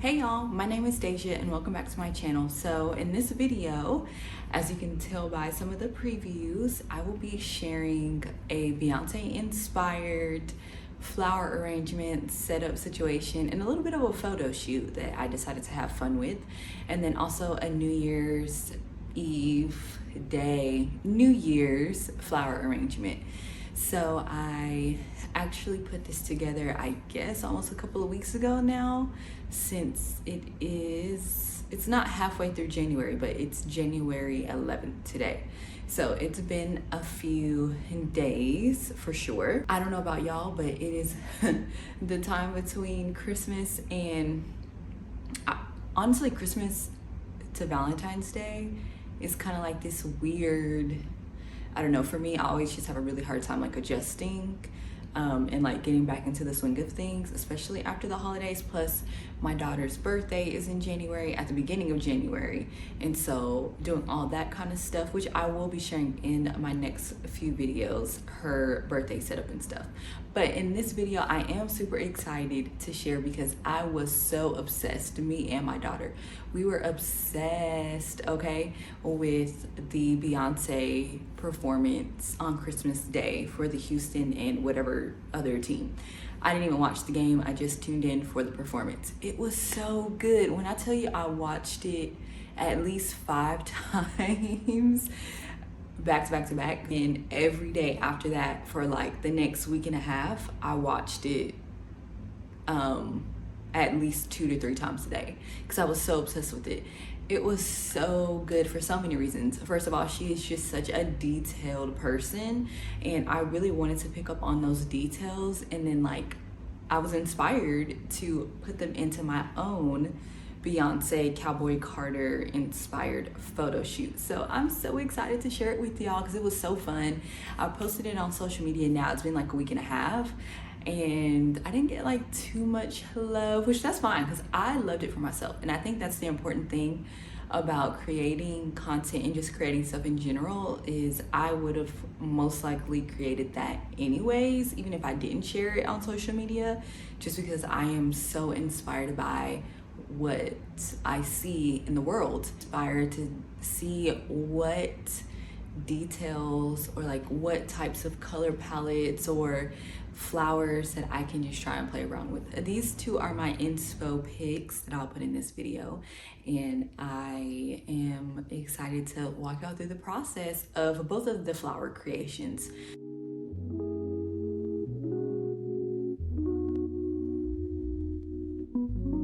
Hey y'all, my name is Deja and welcome back to my channel. So in this video, as you can tell by some of the previews, I will be sharing a Beyonce inspired flower arrangement setup situation and a little bit of a photo shoot that I decided to have fun with, and then also a New Year's Eve day, New Year's flower arrangement. So I actually put this together, I guess, almost a couple of weeks ago now, since it's not halfway through January, but it's January 11th today. So it's been a few days for sure. I don't know about y'all, but it is the time between Christmas and honestly, Christmas to Valentine's Day is kind of like this weird, I don't know, for me, I always just have a really hard time like adjusting and like getting back into the swing of things, especially after the holidays. Plus my daughter's birthday is in January, at the beginning of January, and so doing all that kind of stuff, which I will be sharing in my next few videos, her birthday setup and stuff. But in this video, I am super excited to share because I was so obsessed, me and my daughter. We were obsessed, okay, with the Beyonce performance on Christmas Day for the Houston and whatever other team. I didn't even watch the game, I just tuned in for the performance. It was so good. When I tell you I watched it at least 5 times, back to back to back, and every day after that for like the next week and a half, I watched it at least 2 to 3 times a day because I was so obsessed with it. It was so good for so many reasons. First of all, she is just such a detailed person, and I really wanted to pick up on those details, and then like I was inspired to put them into my own Beyonce Cowboy Carter inspired photo shoot. So I'm so excited to share it with y'all because it was so fun. I posted it on social media now. It's been like a week and a half, and I didn't get like too much love, which that's fine because I loved it for myself. And I think that's the important thing about creating content and just creating stuff in general, is I would have most likely created that anyways, even if I didn't share it on social media, just because I am so inspired by what I see in the world, inspired to see what details or like what types of color palettes or flowers that I can just try and play around with. These two are my inspo picks that I'll put in this video, and I am excited to walk y'all through the process of both of the flower creations.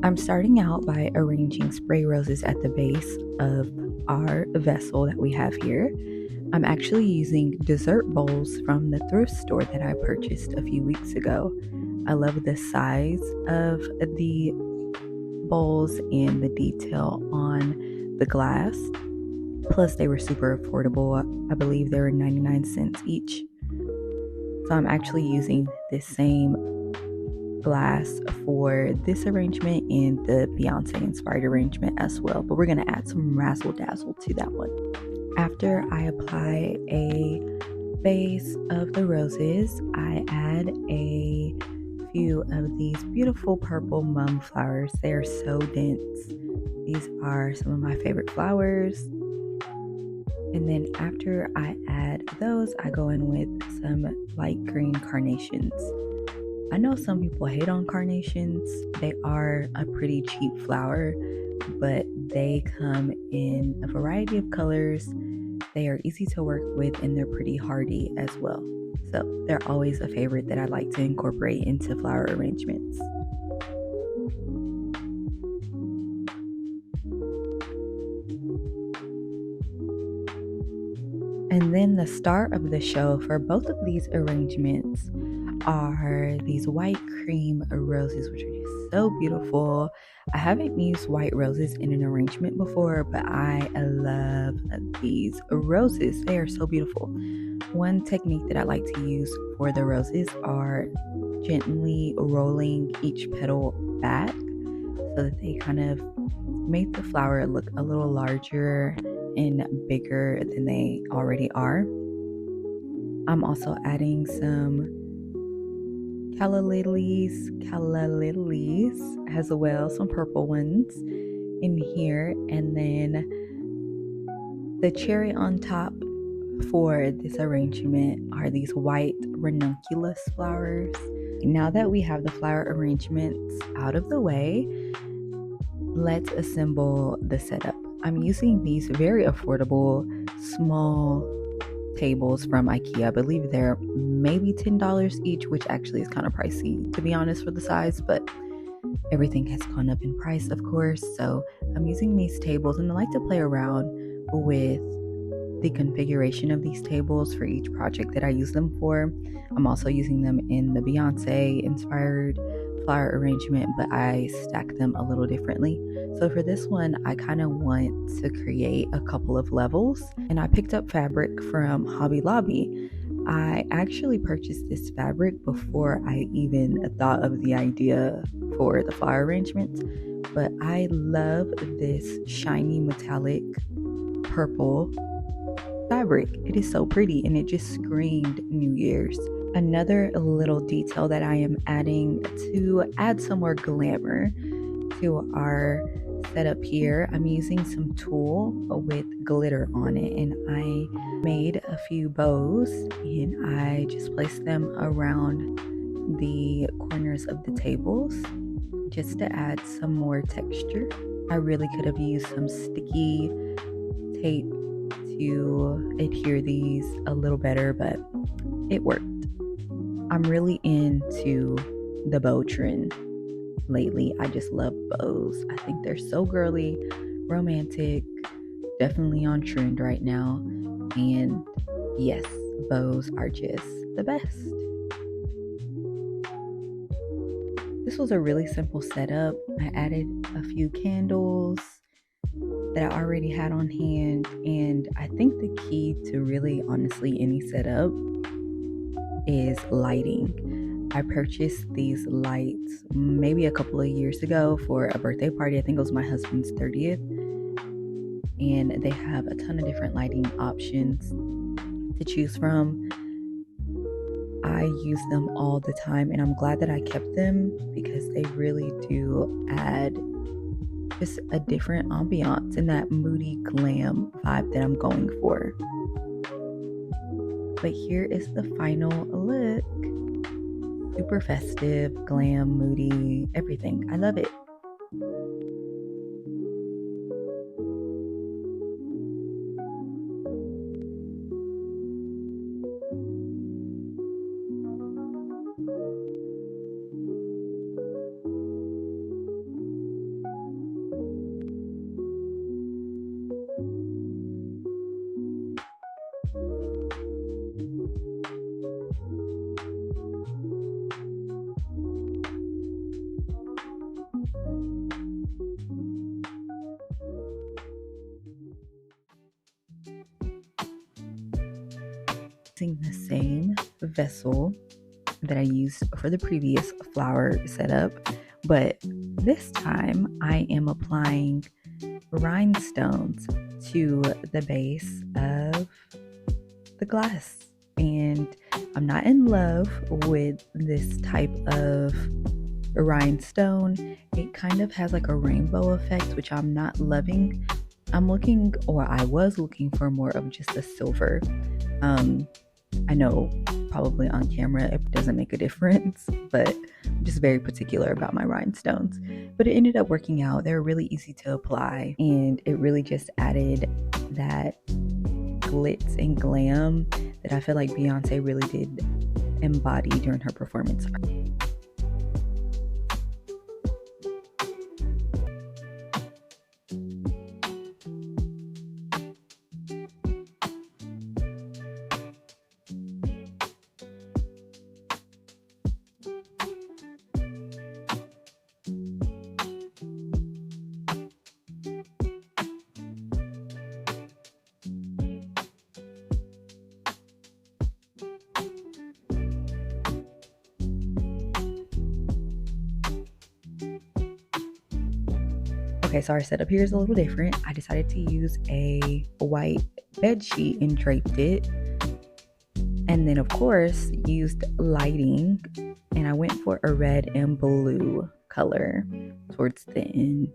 I'm starting out by arranging spray roses at the base of our vessel that we have here. I'm actually using dessert bowls from the thrift store that I purchased a few weeks ago. I love the size of the bowls and the detail on the glass. Plus, they were super affordable. I believe they were 99 cents each. So I'm actually using this same glass for this arrangement and the Beyonce inspired arrangement as well, but we're going to add some razzle dazzle to that one. After I apply a base of the roses, I add a few of these beautiful purple mum flowers. They are so dense. These are some of my favorite flowers. And then after I add those, I go in with some light green carnations. I know some people hate on carnations. They are a pretty cheap flower, but they come in a variety of colors. They are easy to work with, and they're pretty hardy as well. So they're always a favorite that I like to incorporate into flower arrangements. And then the star of the show for both of these arrangements are these white cream roses, which are just so beautiful. I haven't used white roses in an arrangement before, but I love these roses. They are so beautiful. One technique that I like to use for the roses are gently rolling each petal back so that they kind of make the flower look a little larger and bigger than they already are. I'm also adding some calla lilies as well, some purple ones in here, and then the cherry on top for this arrangement are these white ranunculus flowers. Now that we have the flower arrangements out of the way, let's assemble the setup. I'm using these very affordable small tables from IKEA. I believe they're maybe $10 each, which actually is kind of pricey to be honest for the size, but everything has gone up in price, of course. So I'm using these tables, and I like to play around with the configuration of these tables for each project that I use them for. I'm also using them in the Beyonce inspired flower arrangement, but I stack them a little differently. So for this one, I kind of want to create a couple of levels, and I picked up fabric from Hobby Lobby. I actually purchased this fabric before I even thought of the idea for the flower arrangements, but I love this shiny metallic purple fabric. It is so pretty, and it just screamed New Year's. Another little detail that I am adding to add some more glamour to our setup here, I'm using some tulle with glitter on it, and I made a few bows and I just placed them around the corners of the tables just to add some more texture. I really could have used some sticky tape to adhere these a little better, but it worked. I'm really into the bow trend lately. I just love bows. I think they're so girly, romantic, definitely on trend right now. And yes, bows are just the best. This was a really simple setup. I added a few candles that I already had on hand, and I think the key to really honestly any setup is lighting. I purchased these lights maybe a couple of years ago for a birthday party. I think it was my husband's 30th, and they have a ton of different lighting options to choose from. I use them all the time, and I'm glad that I kept them because they really do add just a different ambiance and that moody glam vibe that I'm going for. But here is the final look. Super festive, glam, moody, everything. I love it. Using the same vessel that I used for the previous flower setup, but this time I am applying rhinestones to the base of the glass, and I'm not in love with this type of rhinestone. It kind of has like a rainbow effect, which I'm not loving. I was looking for more of just a silver. I know probably on camera it doesn't make a difference, but I'm just very particular about my rhinestones. But it ended up working out. They're really easy to apply, and it really just added that glitz and glam that I feel like Beyonce really did embody during her performance. Okay, so our setup here is a little different. I decided to use a white bed sheet and draped it. And then, of course, used lighting and I went for a red and blue color towards the end.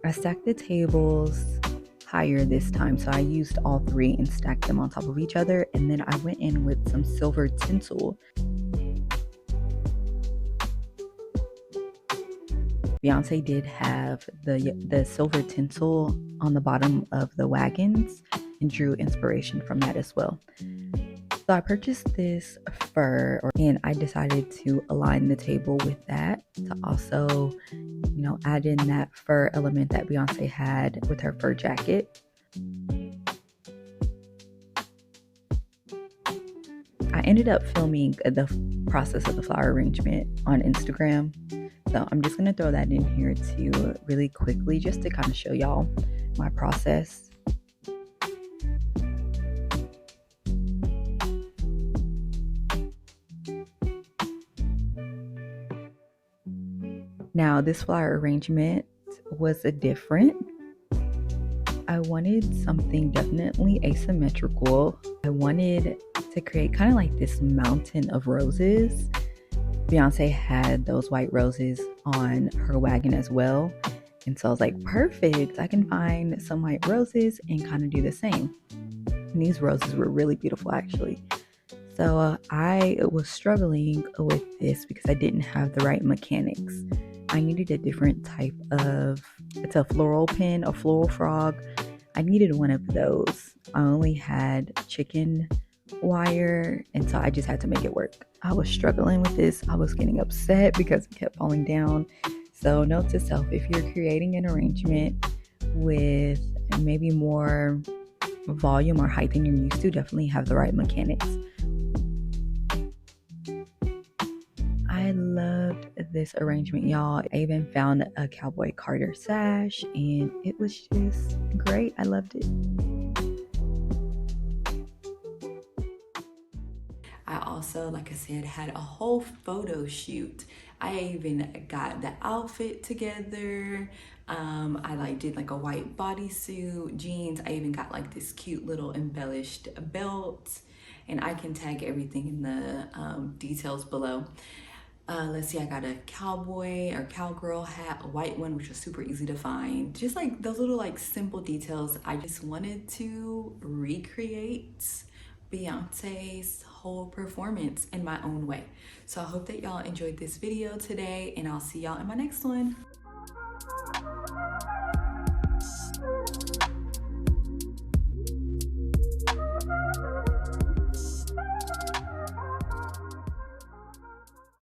I stacked the tables higher this time, so I used all three and stacked them on top of each other, and then I went in with some silver tinsel. Beyonce did have the silver tinsel on the bottom of the wagons and drew inspiration from that as well. So I purchased this fur, and I decided to align the table with that to also, add in that fur element that Beyonce had with her fur jacket. I ended up filming the process of the flower arrangement on Instagram. So I'm just going to throw that in here too really quickly just to kind of show y'all my process. Now this flower arrangement was different. I wanted something definitely asymmetrical. I wanted to create kind of like this mountain of roses. Beyonce had those white roses on her wagon as well. And so I was like, perfect, I can find some white roses and kind of do the same. And these roses were really beautiful actually. So I was struggling with this because I didn't have the right mechanics. I needed a different type of, it's a floral pin, a floral frog. I needed one of those. I only had chicken wire, and so I just had to make it work. I was struggling with this. I was getting upset because it kept falling down. So note to self, if you're creating an arrangement with maybe more volume or height than you're used to, definitely have the right mechanics. I loved this arrangement, y'all. I even found a Cowboy Carter sash, and it was just great. I loved it. I also, like I said, had a whole photo shoot. I even got the outfit together. I did like a white bodysuit, jeans. I even got like this cute little embellished belt, and I can tag everything in the details below. Let's see, I got a cowboy or cowgirl hat, a white one, which was super easy to find. Just like those little like simple details. I just wanted to recreate Beyonce's whole performance in my own way. So I hope that y'all enjoyed this video today, and I'll see y'all in my next one.